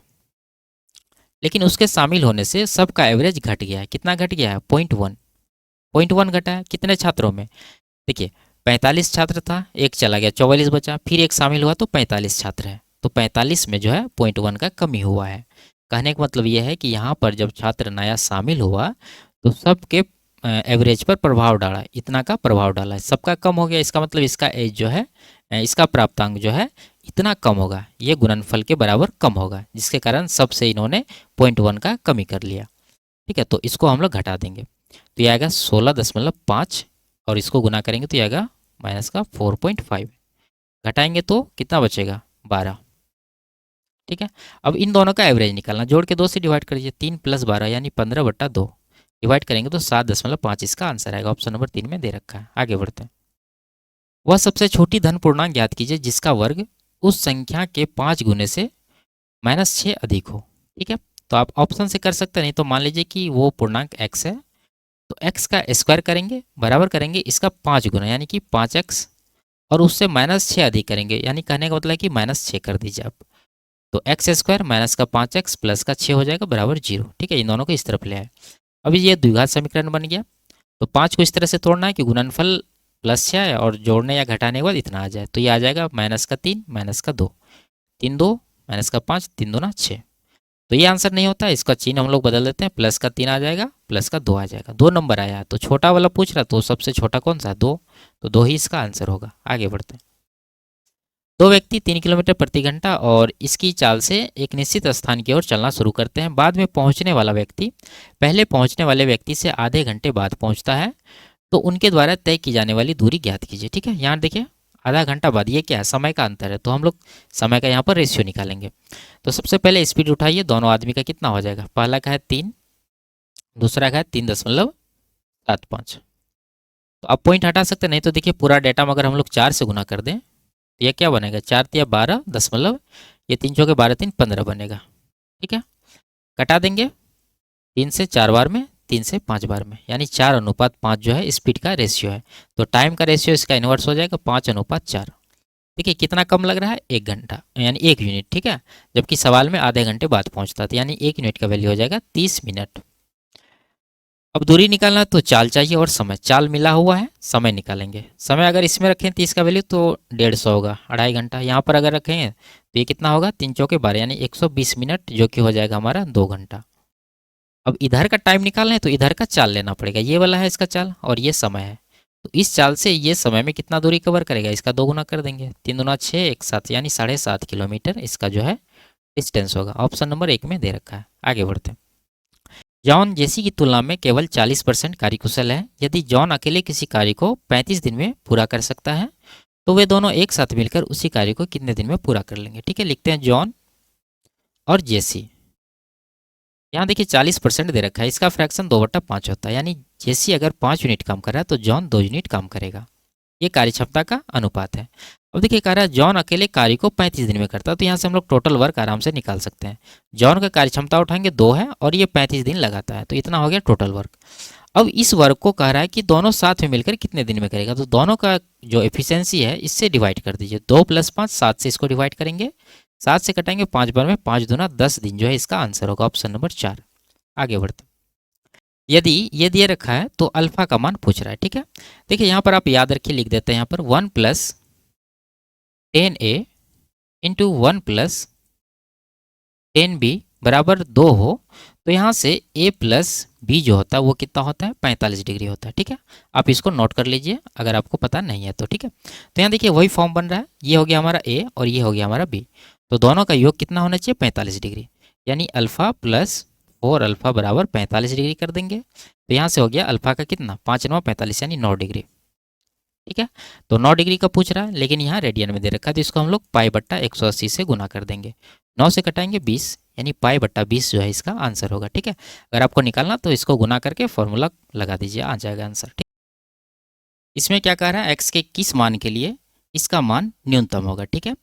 लेकिन उसके शामिल होने से सबका एवरेज घट गया है। कितना घट गया है? 0.1 घटा है। कितने छात्रों में? देखिए 45 छात्र था, एक चला गया 44 बचा, फिर एक शामिल हुआ तो 45 छात्र है। तो 45 में जो है 0.1 का कमी हुआ है। कहने का मतलब यह है कि यहाँ पर जब छात्र नया शामिल हुआ तो सबके एवरेज पर प्रभाव डाला, इतना का प्रभाव डाला है, सबका कम हो गया। इसका मतलब इसका एज जो है, इसका प्राप्तांक जो है इतना कम होगा, ये गुणनफल के बराबर कम होगा, जिसके कारण सबसे इन्होंने 0.1 का कमी कर लिया। ठीक है, तो इसको हम लोग घटा देंगे तो ये आएगा 16.5 और इसको गुना करेंगे तो ये आएगा माइनस का 4.5। घटाएंगे तो कितना बचेगा? 12। ठीक है, अब इन दोनों का एवरेज निकालना, जोड़ के 2 से डिवाइड करिए, 3 + 12 यानी 15/2 डिवाइड करेंगे तो 7.5 इसका आंसर आएगा। ऑप्शन नंबर 3 में दे रखा है। आगे बढ़ते हैं। वह सबसे छोटी धन पूर्णांक ज्ञात कीजिए जिसका वर्ग उस संख्या के 5 गुने से -6 अधिक हो। ठीक है, तो आप ऑप्शन से कर सकते हैं, नहीं तो मान लीजिए कि वो पूर्णांक x है तो x का स्क्वायर करेंगे, बराबर करेंगे इसका 5 गुना यानी कि 5x, और उससे -6 अधिक करेंगे, यानी कहने का मतलब है कि -6 कर दीजिए आप। तो एक्स स्क्वायर माइनस का 5x प्लस का 6 हो जाएगा बराबर 0। ठीक है, इन दोनों को इस तरफ ले आए। अभी ये द्विघात समीकरण बन गया। तो 5 को इस तरह से तोड़ना है कि गुणनफल +6 है और जोड़ने या घटाने के बाद इतना आ जाए। तो ये आ जाएगा -3 -2, 3 2 -5, 3 दूना 6। तो ये आंसर नहीं होता, इसका चिन्ह हम लोग बदल देते हैं, +3 आ जाएगा, +2 आ जाएगा। 2 नंबर आया है तो छोटा वाला पूछ रहा, तो सबसे छोटा कौन सा है? 2, तो 2 ही इसका आंसर होगा। आगे बढ़ते हैं। दो व्यक्ति 3 किलोमीटर प्रति घंटा और इसकी चाल से एक निश्चित स्थान की ओर चलना शुरू करते हैं। बाद में पहुंचने वाला व्यक्ति पहले पहुंचने वाले व्यक्ति से आधे घंटे बाद पहुंचता है, तो उनके द्वारा तय की जाने वाली दूरी ज्ञात कीजिए। ठीक है, यहाँ देखिए आधा घंटा बाद, ये क्या है? समय का अंतर है, तो हम लोग समय का यहाँ पर रेशियो निकालेंगे। तो सबसे पहले स्पीड उठाइए, दोनों आदमी का कितना हो जाएगा? पहला का है 3, दूसरा का है 3.75। तो अब पॉइंट हटा सकते, नहीं तो देखिए पूरा डेटा में अगर हम लोग 4 से गुना कर दें तो ये क्या बनेगा? 4 तिया 12 दशमलव, ये 3 चौके 12 3 15 बनेगा। ठीक है, कटा देंगे 3 से 4 बार में, 3 से 5 बार में, यानी 4:5 जो है स्पीड का रेशियो है। तो टाइम का रेशियो इसका इन्वर्स हो जाएगा 5:4। देखिए कितना कम लग रहा है? 1 घंटा यानी 1 यूनिट। ठीक है, जबकि सवाल में आधे घंटे बाद पहुंचता था, यानी 1 यूनिट का वैल्यू हो जाएगा 30 मिनट। अब दूरी निकालना है तो चाल चाहिए और समय, चाल मिला हुआ है, समय निकालेंगे। समय अगर इसमें रखें 30 का वैल्यू तो 150 होगा, 2.5 घंटा। यहाँ पर अगर रखेंगे तो ये कितना होगा? 3 चौके 12 यानी 120 मिनट, जो कि हो जाएगा हमारा 2 घंटा। अब इधर का टाइम निकालना है तो इधर का चाल लेना पड़ेगा, ये वाला है इसका चाल और ये समय है। तो इस चाल से ये समय में कितना दूरी कवर करेगा? इसका 2 गुना कर देंगे, 3 दूना 6, 1 7 यानी 7.5 किलोमीटर इसका जो है डिस्टेंस होगा। ऑप्शन नंबर 1 में दे रखा है। आगे बढ़ते हैं। जॉन जेसी की तुलना में केवल 40% कार्यकुशल है। यदि जॉन अकेले किसी कार्य को 35 दिन में पूरा कर सकता है तो वे दोनों एक साथ मिलकर उसी कार्य को कितने दिन में पूरा कर लेंगे? ठीक है, लिखते हैं जॉन और जेसी। यहाँ देखिए 40% दे रखा है, इसका फ्रैक्शन 2/5 होता है, यानी जेसी अगर 5 यूनिट काम कर रहा है तो जॉन 2 यूनिट काम करेगा। ये कार्यक्षमता का अनुपात है। अब देखिए कह रहा है जॉन अकेले कार्य को 35 दिन में करता है, तो यहाँ से हम लोग टोटल वर्क आराम से निकाल सकते हैं। जॉन का कार्यक्षमता उठाएंगे 2 है और ये 35 दिन लगाता है, तो इतना हो गया टोटल वर्क। अब इस वर्क को कह रहा है कि दोनों साथ में मिलकर कितने दिन में करेगा, तो दोनों का जो एफिशिएंसी है इससे डिवाइड कर दीजिए। 2 + 5 7 से इसको डिवाइड करेंगे, 7 से कटेंगे 5 बार में, 5 दूना 10 दिन जो है इसका आंसर होगा। Option number 4। आगे बढ़ते। यदि ये दिए रखा है तो अल्फा का मान पूछ रहा है। ठीक है, देखिए यहाँ पर आप याद रखिए, लिख देते हैं यहाँ पर 1 + 10a इंटू 1 प्लस 10b बराबर 2 हो, तो यहाँ से a प्लस बी जो होता है वो कितना होता है, 45 डिग्री होता है। ठीक है, आप इसको नोट कर लीजिए अगर आपको पता नहीं है तो। ठीक है, तो यहाँ देखिए वही फॉर्म बन रहा है, ये हो गया हमारा a और ये हो गया हमारा b, तो दोनों का योग कितना होना चाहिए, 45 डिग्री, यानी अल्फ़ा प्लस 4 अल्फ़ा बराबर 45 डिग्री कर देंगे। तो यहाँ से हो गया अल्फ़ा का कितना, 5 9 45 यानी 9 डिग्री। ठीक है, तो 9 डिग्री का पूछ रहा है, लेकिन यहाँ रेडियन में दे रखा है, तो इसको हम लोग पाई बट्टा 180 से गुना कर देंगे। 9 से कटाएंगे 20, यानी पाई बट्टा 20 जो है इसका आंसर होगा। ठीक है, अगर आपको निकालना तो इसको गुना करके फॉर्मूला लगा दीजिए, आ जाएगा आंसर। ठीक, इसमें क्या कह रहा है, एक्स के किस मान के लिए इसका मान न्यूनतम होगा। ठीक है,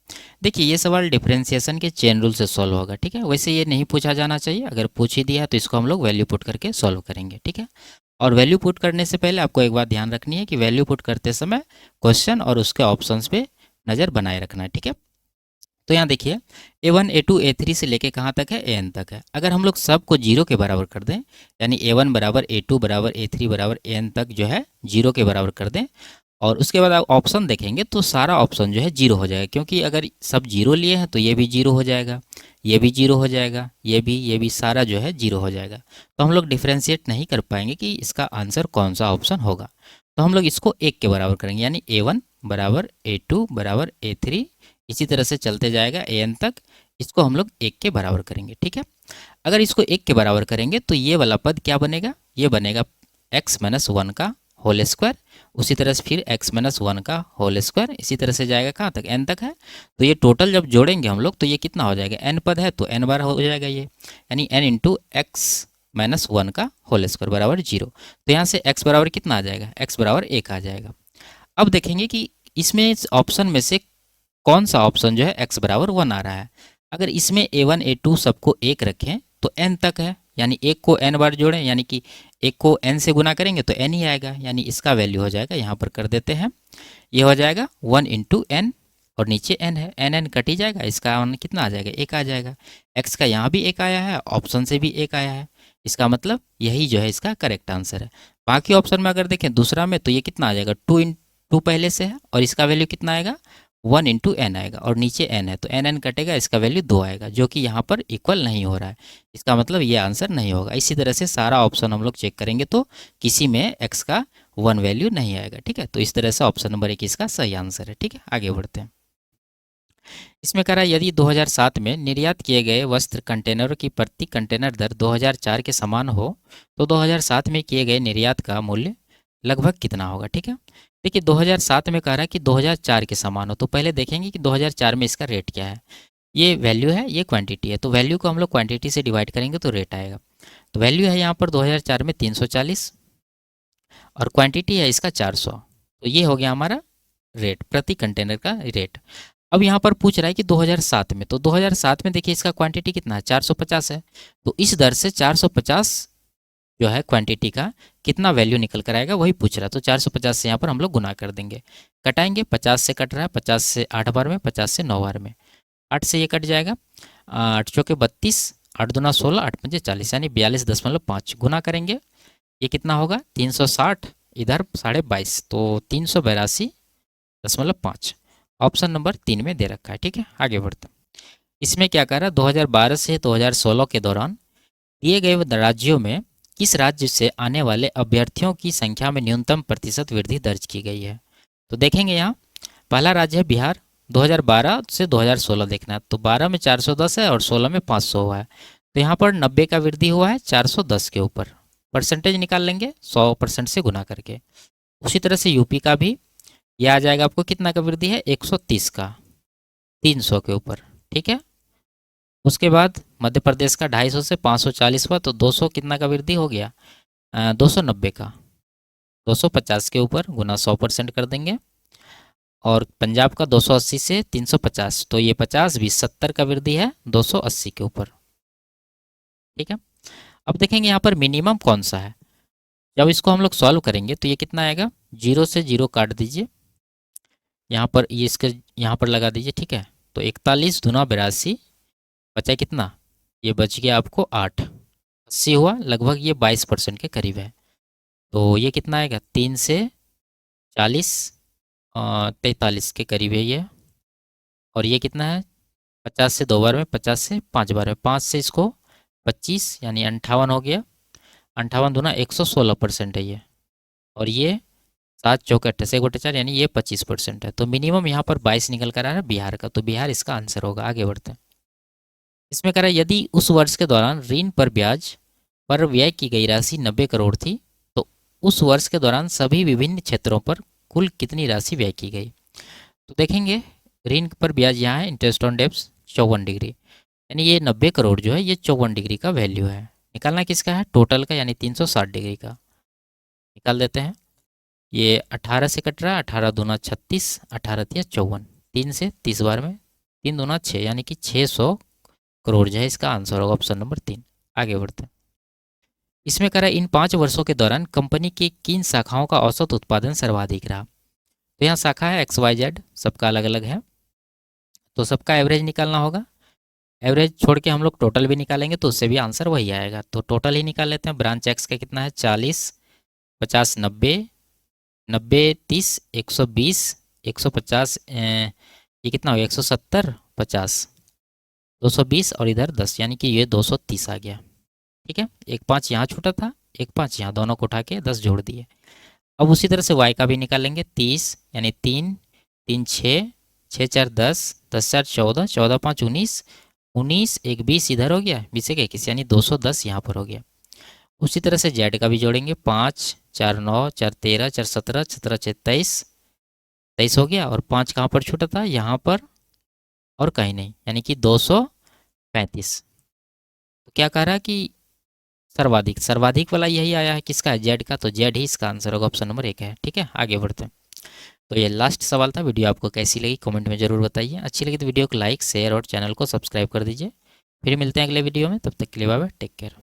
देखिए ये सवाल डिफरेंशिएशन के चेन रूल से सॉल्व होगा। ठीक है, वैसे ये नहीं पूछा जाना चाहिए, अगर पूछ ही दिया तो इसको हम लोग वैल्यू पुट करके सॉल्व करेंगे। ठीक है, और वैल्यू पुट करने से पहले आपको एक बात ध्यान रखनी है कि वैल्यू पुट करते समय क्वेश्चन और उसके ऑप्शंस पे नज़र बनाए रखना है। ठीक है, तो यहाँ देखिए A1 A2 A3 से लेके कहाँ तक है, AN तक है। अगर हम लोग सबको जीरो के बराबर कर दें, यानी A1 बराबर A2 बराबर A3 बराबर AN तक जो है जीरो के बराबर कर दें, और उसके बाद आप ऑप्शन देखेंगे तो सारा ऑप्शन जो है जीरो हो जाएगा, क्योंकि अगर सब जीरो लिए हैं तो ये भी जीरो हो जाएगा, ये भी जीरो हो जाएगा, ये भी सारा जो है जीरो हो जाएगा। तो हम लोग डिफ्रेंशिएट नहीं कर पाएंगे कि इसका आंसर कौन सा ऑप्शन होगा। तो हम लोग इसको एक के बराबर करेंगे, यानी A1 बराबर A2 बराबर A3, इसी तरह से चलते जाएगा AN तक, इसको हम लोग एक के बराबर करेंगे। ठीक है, अगर इसको एक के बराबर करेंगे तो ये वाला पद क्या बनेगा, ये बनेगा x माइनस 1 का होल स्क्वायर, उसी तरह से फिर x माइनस 1 का होल स्क्वायर, इसी तरह से जाएगा कहाँ तक, n तक है। तो ये टोटल जब जोड़ेंगे हम लोग तो ये कितना हो जाएगा, n पद है तो n बार हो जाएगा ये, यानी n इंटू एक्स माइनस 1 का होल स्क्वायर बराबर 0। तो यहाँ से x बराबर कितना आ जाएगा, x बराबर 1 आ जाएगा। अब देखेंगे कि इसमें इस ऑप्शन में से कौन सा ऑप्शन जो है x बराबर 1 आ रहा है। अगर इसमें A1 A2 सबको एक रखें तो n तक है, यानी एक को n बार जोड़ें, यानी कि एक को n से गुना करेंगे तो n ही आएगा, यानी इसका वैल्यू हो जाएगा, यहाँ पर कर देते हैं, ये हो जाएगा 1 इंटू एन, और नीचे n है, n कट ही जाएगा, इसका मान कितना आ जाएगा, एक आ जाएगा। x का यहाँ भी एक आया है, ऑप्शन से भी एक आया है, इसका मतलब यही जो है इसका करेक्ट आंसर है। बाकी ऑप्शन में अगर देखें दूसरा में तो ये कितना आ जाएगा, 2 इन 2 पहले से है, और इसका वैल्यू कितना आएगा, 1 इंटू एन आएगा, और नीचे n है तो n कटेगा, इसका वैल्यू 2 आएगा, जो कि यहाँ पर इक्वल नहीं हो रहा है, इसका मतलब ये आंसर नहीं होगा। इसी तरह से सारा ऑप्शन हम लोग चेक करेंगे तो किसी में x का 1 वैल्यू नहीं आएगा। ठीक है, तो इस तरह से ऑप्शन नंबर 1 इसका सही आंसर है। ठीक है, आगे बढ़ते हैं। इसमें कह रहा है यदि 2007 में निर्यात किए गए वस्त्र कंटेनरों की प्रति कंटेनर दर 2004 के समान हो तो 2007 में किए गए निर्यात का मूल्य लगभग कितना होगा। ठीक है, देखिए 2007 में कह रहा है कि 2004 के समान हो, तो पहले देखेंगे कि 2004 में इसका रेट क्या है। ये वैल्यू है, ये क्वांटिटी है, तो वैल्यू को हम लोग क्वांटिटी से डिवाइड करेंगे तो रेट आएगा। तो वैल्यू है यहाँ पर 2004 में 340, और क्वांटिटी है इसका 400, तो ये हो गया हमारा रेट, प्रति कंटेनर का रेट। अब यहाँ पर पूछ रहा है कि 2007 में, तो 2007 में देखिए इसका क्वांटिटी कितना है, 450 है, तो इस दर से 450 जो है क्वांटिटी का कितना वैल्यू निकल कर आएगा वही पूछ रहा है। तो 450 से यहाँ पर हम लोग गुना कर देंगे, कटाएंगे, 50 से कट रहा है, 50 से 8 बार में, 50 से 9 बार में, 8 से ये कट जाएगा, 8 चौके 32, 8 दूना 16, 8 पंजे 40, यानी 42.5 गुना करेंगे, ये कितना होगा 360, इधर 22.5, तो 382.5 ऑप्शन नंबर 3 में दे रखा है। ठीक है, आगे बढ़ते हैं। इसमें क्या कह रहा है, 2012 से 2016 के दौरान दिए गए राज्यों में किस राज्य से आने वाले अभ्यर्थियों की संख्या में न्यूनतम प्रतिशत वृद्धि दर्ज की गई है। तो देखेंगे यहाँ पहला राज्य है बिहार, 2012 से 2016 देखना है, तो 12 में 410 है और 16 में 500 हुआ है, तो यहाँ पर 90 का वृद्धि हुआ है 410 के ऊपर, परसेंटेज निकाल लेंगे 100% से गुना करके। उसी तरह से यूपी का भी ये आ जाएगा, आपको कितना का वृद्धि है 130 का, 300 के ऊपर। ठीक है, उसके बाद मध्य प्रदेश का 250 से 540 हुआ, तो 200 कितना का वृद्धि हो गया, 290 का, 250 के ऊपर गुना 100% कर देंगे। और पंजाब का 280 से 350, तो ये 50 20 70 का वृद्धि है 280 के ऊपर। ठीक है, अब देखेंगे यहाँ पर मिनिमम कौन सा है। जब इसको हम लोग सॉल्व करेंगे तो ये कितना आएगा, 0 से 0 काट दीजिए, यहाँ पर ये इसके यहाँ पर लगा दीजिए। ठीक है, तो 41 दूना 82, बचा कितना, ये बच गया आपको 8, 80 हुआ, लगभग ये 22% के करीब है, तो ये कितना आएगा 3 से 40 43 के करीब है ये, और ये कितना है 50 से 2 बार में, 50 से 5 बार में, 5 से इसको 25 यानी 58 हो गया। 58 दूना 116% है ये। और ये 7 चौके 28 एक बटे 4 यानी ये 25% है। तो मिनिमम यहाँ पर 22 निकल कर आ रहा है बिहार का, तो बिहार इसका आंसर होगा। आगे बढ़ते हैं। इसमें कह रहा है यदि उस वर्ष के दौरान ऋण पर ब्याज पर व्यय की गई राशि 90 करोड़ थी तो उस वर्ष के दौरान सभी विभिन्न क्षेत्रों पर कुल कितनी राशि व्यय की गई। तो देखेंगे ऋण पर ब्याज यहाँ है इंटरेस्ट ऑन डेब्ट्स 54 डिग्री, यानी ये 90 करोड़ जो है ये 54 डिग्री का वैल्यू है। निकालना किसका है टोटल का, यानी 360 डिग्री का निकाल देते हैं। ये 18 से कट रहा है, 18 दूना 36, 18 तिया 54, 3 से 30 बार में, 3 दूना 6 यानी कि 600 करोड़ जो है इसका आंसर होगा ऑप्शन नंबर 3। आगे बढ़ते हैं। इसमें कह रहा है इन 5 वर्षों के दौरान कंपनी की किन शाखाओं का औसत उत्पादन सर्वाधिक रहा। तो यहाँ शाखा है XYZ, सबका अलग अलग है, तो सबका एवरेज निकालना होगा। एवरेज छोड़ के हम लोग टोटल भी निकालेंगे तो उससे भी आंसर वही आएगा। तो टोटल ही निकाल लेते हैं। ब्रांच एक्स का कितना है 40, 50, 90, 90, 30, 120, 150, ये कितना हो गया 170, 50, 220 और इधर 10 यानी कि ये 230 आ गया। ठीक है, एक 5 यहाँ छूटा था, एक 5 यहाँ, दोनों को उठा के 10 जोड़ दिए। अब उसी तरह से वाई का भी निकालेंगे। 30 यानी 3, 3, 6, 6, 4, 10, 10, 4, 14, 14, 5, 19, 19, एक 20 इधर हो गया, 20 एक 21 यानी 210 यहाँ पर हो गया। उसी तरह से जेड का भी जोड़ेंगे। 5, 4, 9, 4, 13, 4, 17, 17, 23, 23 हो गया। और 5 कहाँ पर छूटा था यहाँ पर और कहीं नहीं, यानी कि 235। तो क्या कह रहा है कि सर्वाधिक, सर्वाधिक वाला यही आया है किसका है जेड का, तो जेड ही इसका आंसर होगा, ऑप्शन नंबर 1 है। ठीक है, आगे बढ़ते हैं। तो ये लास्ट सवाल था। वीडियो आपको कैसी लगी कमेंट में ज़रूर बताइए। अच्छी लगी तो वीडियो को लाइक शेयर और चैनल को सब्सक्राइब कर दीजिए। फिर मिलते हैं अगले वीडियो में, तब तक के लिए बाय बाय, टेक केयर।